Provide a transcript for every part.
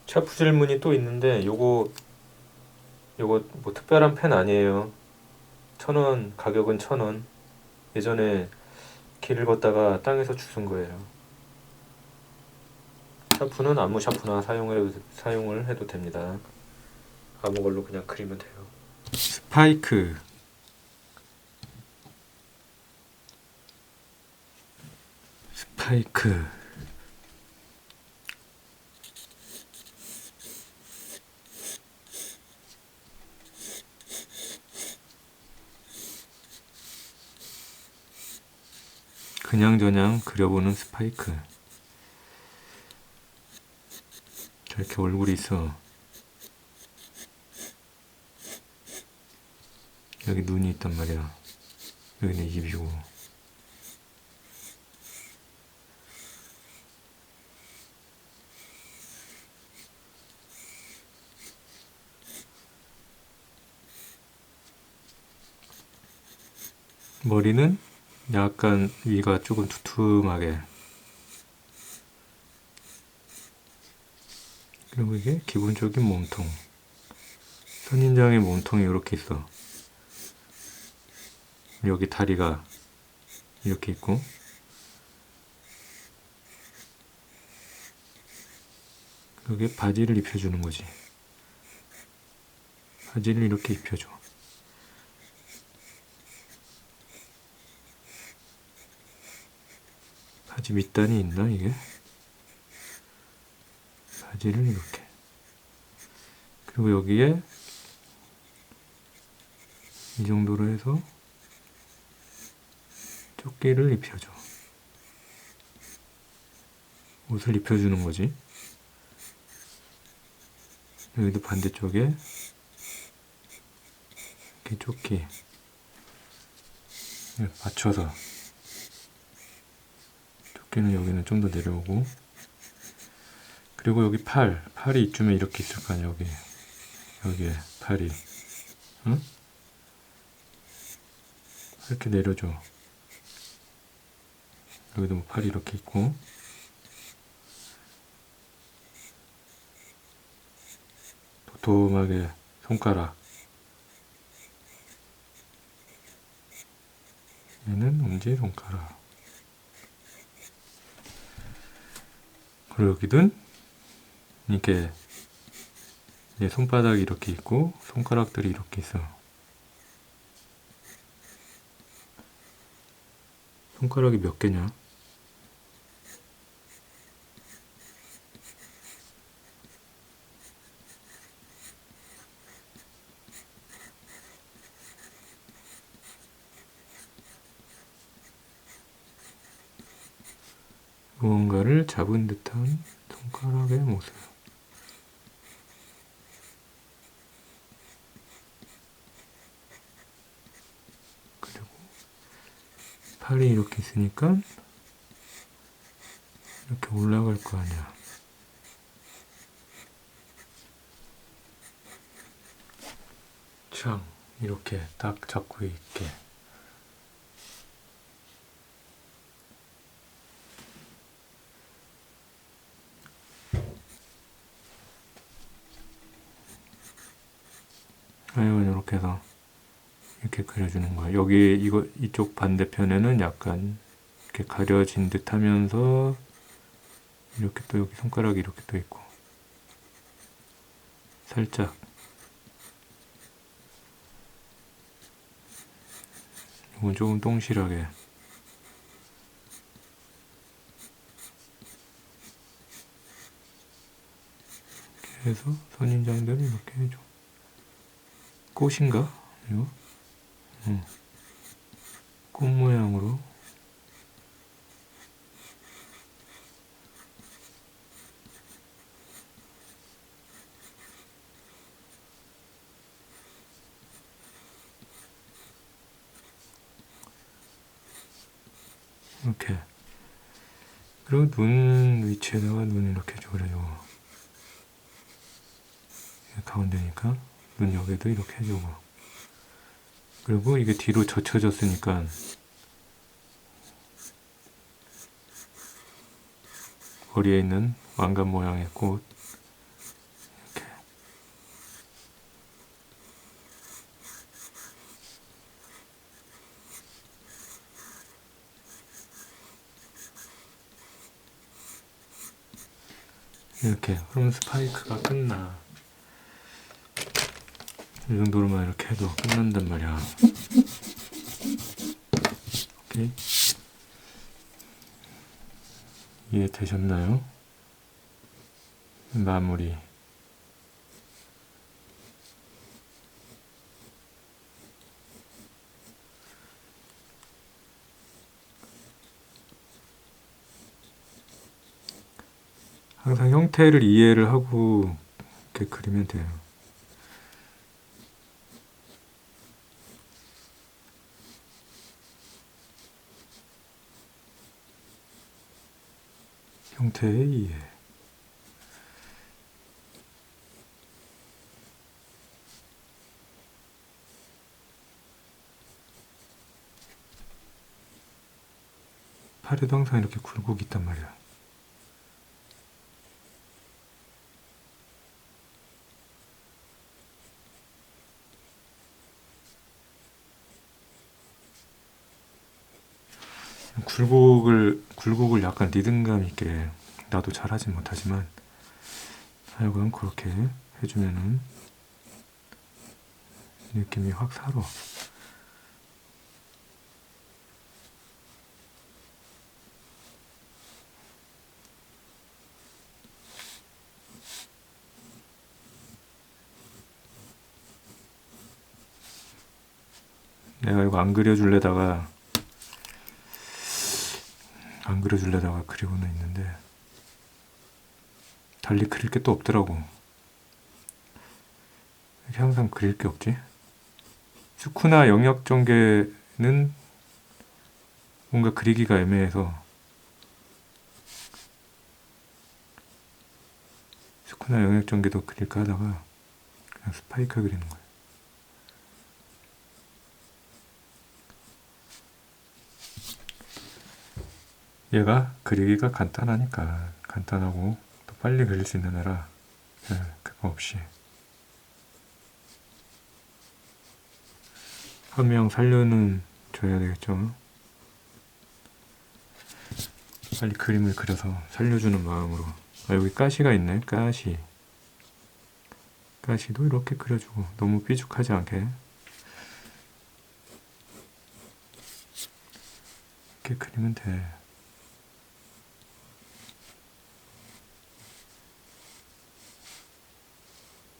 샤프 질문이 또 있는데 요거 뭐 특별한 펜 아니에요. 1,000원, 가격은 1,000원. 예전에 길을 걷다가 땅에서 주운 거예요. 샤프는 아무 샤프나 사용을 해도 됩니다. 아무 걸로 그냥 그리면 돼요. 스파이크. 스파이크. 그냥저냥 그려보는 스파이크. 저렇게 얼굴이 있어. 여기 눈이 있단 말이야. 여기는 입이고. 머리는 약간 위가 조금 두툼하게. 그리고 이게 기본적인 몸통. 선인장의 몸통이 이렇게 있어. 여기 다리가 이렇게 있고, 여기 바지를 입혀주는 거지. 바지를 이렇게 입혀줘. 바지 밑단이 있나 이게? 바지를 이렇게. 그리고 여기에 이 정도로 해서 조끼를 입혀줘. 옷을 입혀주는 거지. 여기도 반대쪽에 이렇게 조끼 맞춰서. 조끼는 여기는 좀 더 내려오고, 그리고 여기 팔이 이쯤에 이렇게 있을 거 아니야. 여기에 팔이, 응? 이렇게 내려줘. 여기도 뭐 팔이 이렇게 있고, 도톰하게 손가락. 얘는 엄지손가락. 그리고 여기는 이렇게 손바닥이 이렇게 있고 손가락들이 이렇게 있어. 손가락이 몇 개냐? 무언가를 잡은 듯한 손가락의 모습. 그리고 팔이 이렇게 있으니까 이렇게 올라갈 거 아니야. 창 이렇게 딱 잡고 있게. 하여간 이렇게 해서 이렇게 그려주는 거야. 여기 이쪽 반대편에는 약간 이렇게 가려진 듯 하면서 이렇게 또 여기 손가락이 이렇게 또 있고 살짝 이건 조금 똥실하게 이렇게 해서 선인장들을 이렇게 해줘. 꽃인가? 이거? 꽃 모양으로 이렇게. 그리고 눈 위치에다가 눈 이렇게 해줘버려요. 가운데니까 눈 여기도 이렇게 해주고. 그리고 이게 뒤로 젖혀졌으니까 머리에 있는 왕관 모양의 꽃 이렇게. 그럼 스파이크가 끝나. 이 정도로만 이렇게 해도 끝난단 말이야. 오케이. 이해되셨나요? 마무리. 항상 형태를 이해를 하고 이렇게 그리면 돼요. 형태의 이해. 팔에도 항상 이렇게 굴곡이 있단 말이야. 굴곡을 약간 리듬감 있게, 나도 잘하진 못하지만 하여간 그렇게 해주면은 느낌이 확 살아. 내가 이거 안 그려주려다가 그리고는 있는데 달리 그릴 게 또 없더라고. 이렇게 항상 그릴 게 없지? 스쿠나 영역 전개는 뭔가 그리기가 애매해서 스쿠나 영역 전개도 그릴까 하다가 그냥 스파이크 그리는 거야. 얘가 그리기가 간단하니까, 간단하고 또 빨리 그릴 수 있는 애라 그거 없이 한 명 살려는 줘야 되겠죠. 빨리 그림을 그려서 살려주는 마음으로. 여기 가시가 있네. 가시도 이렇게 그려주고, 너무 삐죽하지 않게 이렇게 그리면 돼.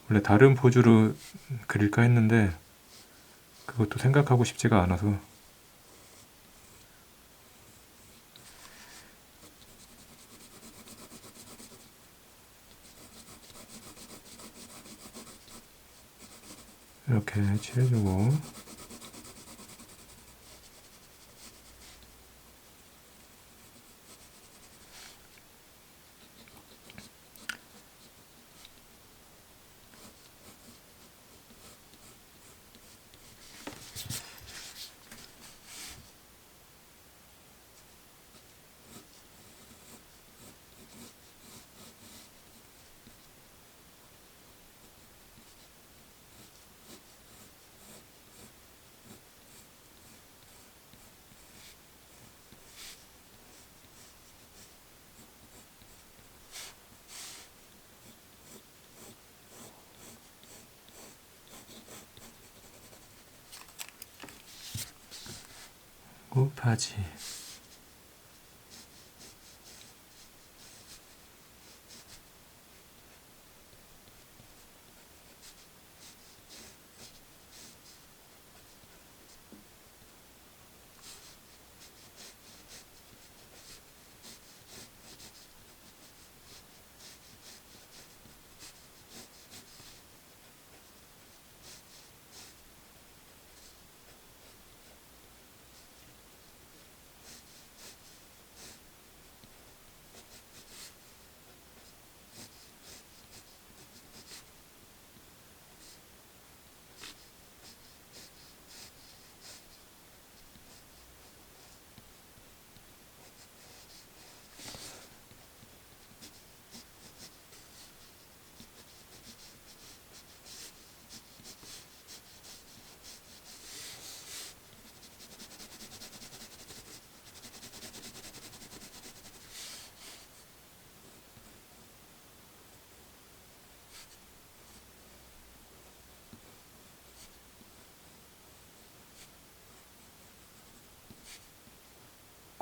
원래 다른 포즈로 그릴까 했는데 그것도 생각하고 싶지가 않아서 이렇게 칠해주고, 바지.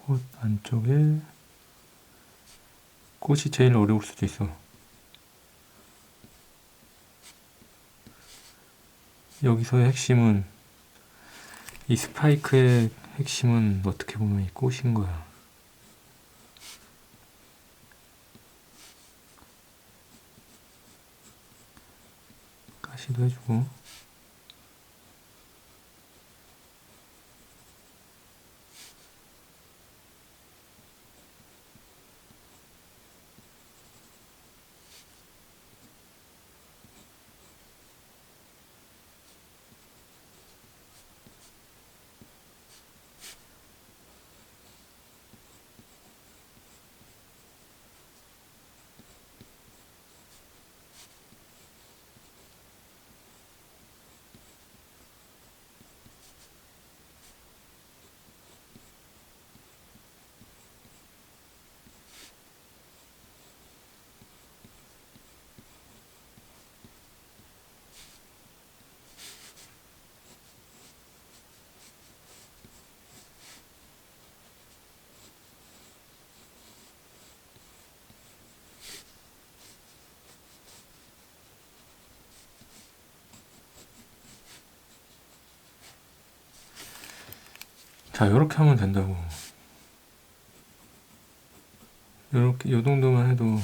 꽃 안쪽에 꽃이 제일 어려울 수도 있어. 여기서의 핵심은, 이 스파이크의 핵심은 어떻게 보면 이 꽃인 거야. 가시도 해주고. 자, 이렇게 하면 된다고. 이렇게, 요 정도만 해도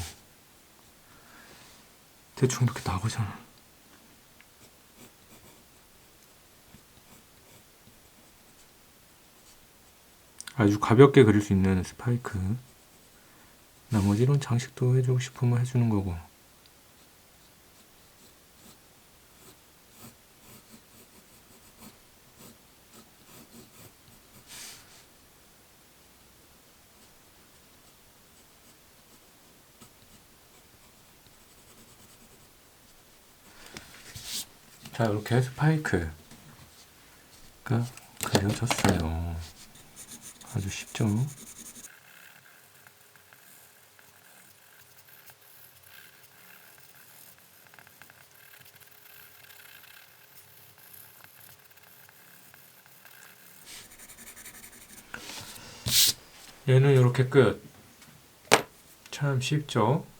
대충 이렇게 나오잖아. 아주 가볍게 그릴 수 있는 스파이크. 나머지 이런 장식도 해주고 싶으면 해주는 거고. 자, 이렇게 스파이크가 그려졌어요. 아주 쉽죠? 얘는 이렇게 끝. 참 쉽죠?